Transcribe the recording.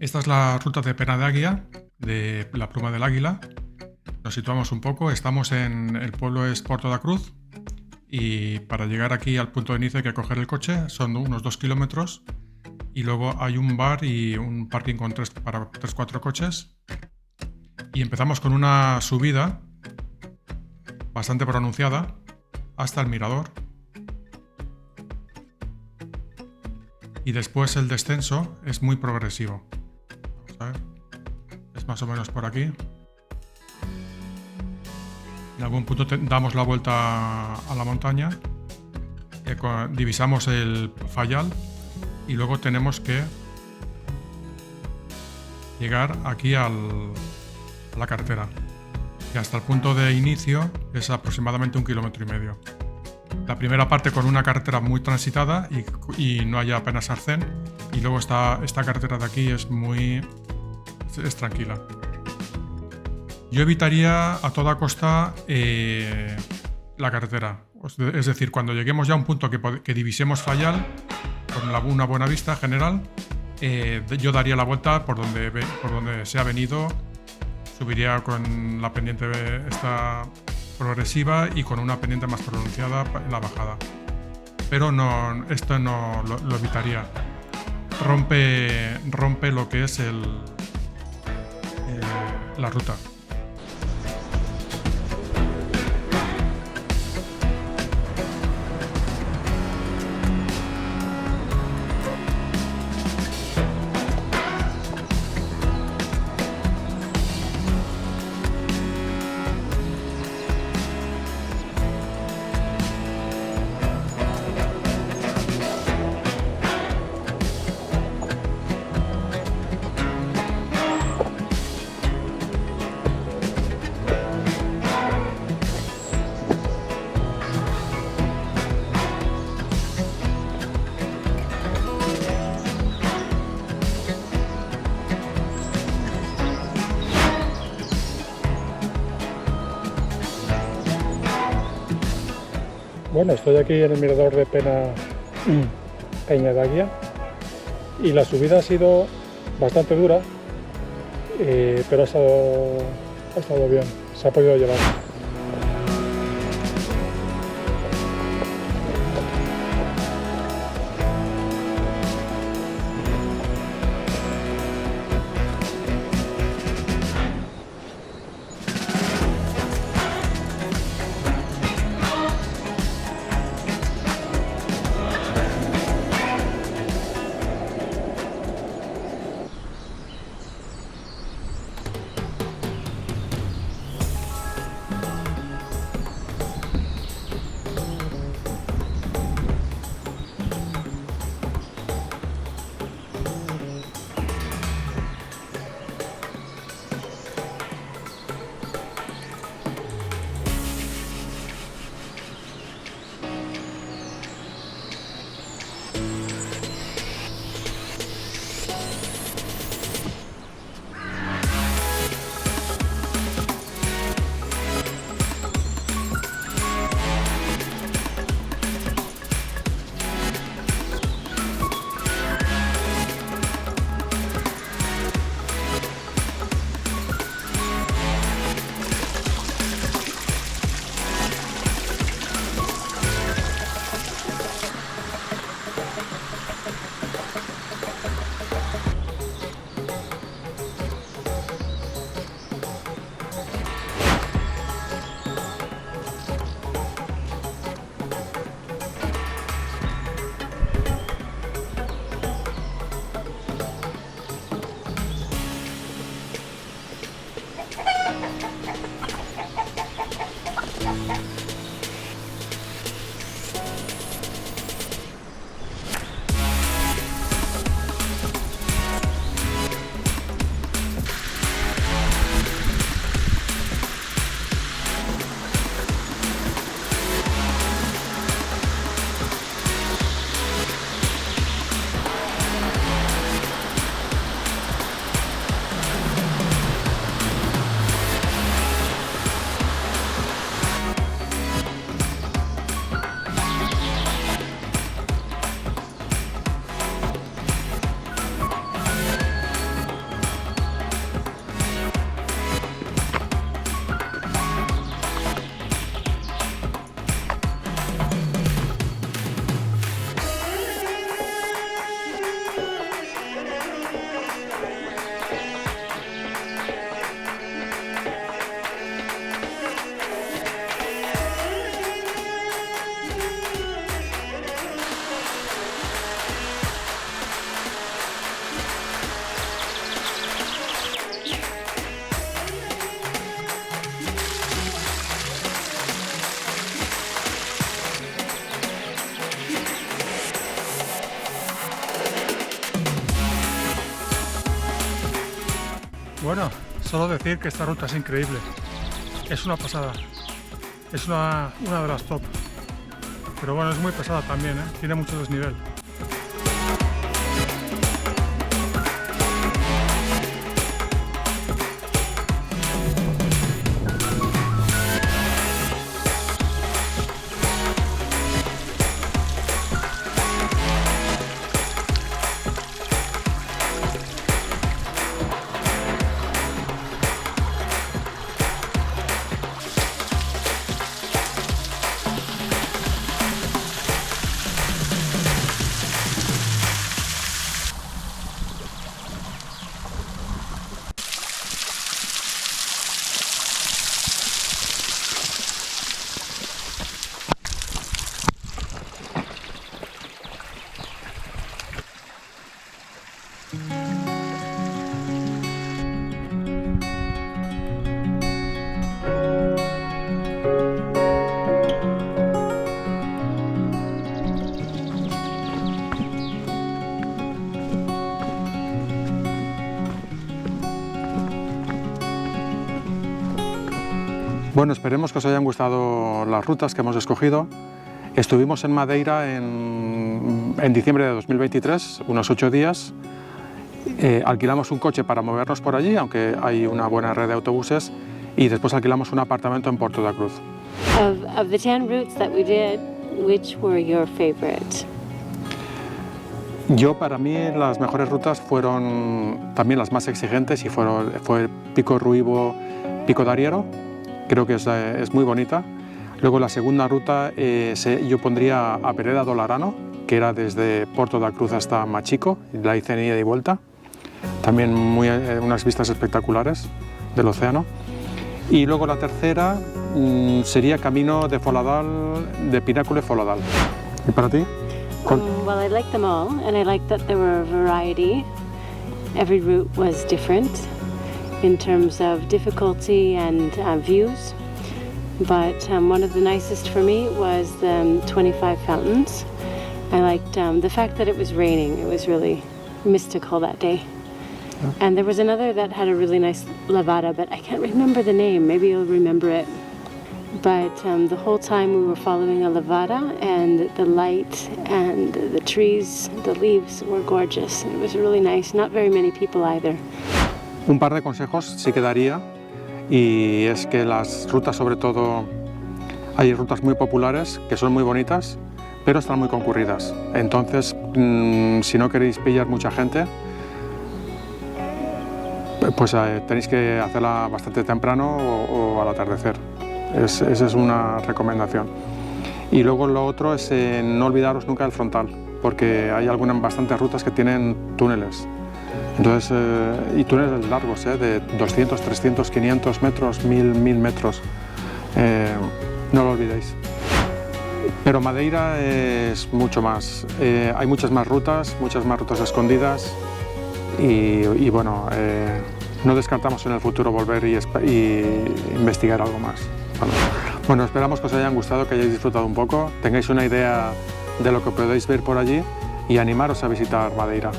Esta es la ruta de Pena de Águila, de la Pluma del Águila. Nos situamos un poco, estamos en el pueblo es Porto da Cruz y para llegar aquí al punto de inicio hay que coger el coche, son unos 2 kilómetros y luego hay un bar y un parking para 3-4 coches y empezamos con una subida bastante pronunciada hasta el mirador y después el descenso es muy progresivo. Vamos a ver, es más o menos por aquí. En algún punto damos la vuelta a la montaña, divisamos el Fayal y luego tenemos que llegar aquí a la carretera. Y hasta el punto de inicio es aproximadamente 1,5 kilómetros. La primera parte con una carretera muy transitada y no hay apenas arcén. Y luego esta carretera de aquí es tranquila. Yo evitaría a toda costa la carretera. Es decir, cuando lleguemos ya a un punto que divisemos Fayal, con una buena vista general, yo daría la vuelta por donde se ha venido, subiría con la pendiente esta progresiva y con una pendiente más pronunciada en la bajada. Pero no, esto no lo evitaría. Rompe lo que es la ruta. Bueno, estoy aquí en el mirador de Peña de Águila y la subida ha sido bastante dura, pero ha estado bien, se ha podido llevar. Bueno, solo decir que esta ruta es increíble. Es una pasada. Es una de las top. Pero bueno, es muy pesada también, ¿eh? Tiene mucho desnivel. Bueno, esperemos que os hayan gustado las rutas que hemos escogido. Estuvimos en Madeira en diciembre de 2023, unos 8 días. Alquilamos un coche para movernos por allí, aunque hay una buena red de autobuses, y después alquilamos un apartamento en Porto da Cruz. Of the 10 routes that we did, which were your favorite? Para mí, las mejores rutas fueron también las más exigentes y fue Pico Ruivo, Pico d'Ariero. Creo que es muy bonita. Luego la segunda ruta yo pondría a Pereda do Larano, que era desde Porto da Cruz hasta Machico, la hice en ida y vuelta. También unas vistas espectaculares del océano. Y luego la tercera sería Camino de Foladal, de Pináculo Foladal. ¿Y para ti? Well, I liked them all, and I liked that there were a variety. Every route was different in terms of difficulty and views. But one of the nicest for me was the 25 Fountains. I liked the fact that it was raining. It was really mystical that day. Yeah. And there was another that had a really nice lavada, but I can't remember the name. Maybe you'll remember it. But the whole time we were following a lavada, and the light and the trees, the leaves were gorgeous. It was really nice. Not very many people either. Un par de consejos sí que daría, y es que las rutas, sobre todo, hay rutas muy populares que son muy bonitas, pero están muy concurridas. Entonces, si no queréis pillar mucha gente, pues tenéis que hacerla bastante temprano o al atardecer. Esa es una recomendación. Y luego lo otro es no olvidaros nunca del frontal, porque hay bastantes rutas que tienen túneles. Entonces, y túneles largos, de 200, 300, 500 metros, 1000 metros. No lo olvidéis. Pero Madeira es mucho más. Hay muchas más rutas escondidas y bueno, no descartamos en el futuro volver y investigar algo más. Bueno, esperamos que os hayan gustado, que hayáis disfrutado un poco, tengáis una idea de lo que podéis ver por allí y animaros a visitar Madeira.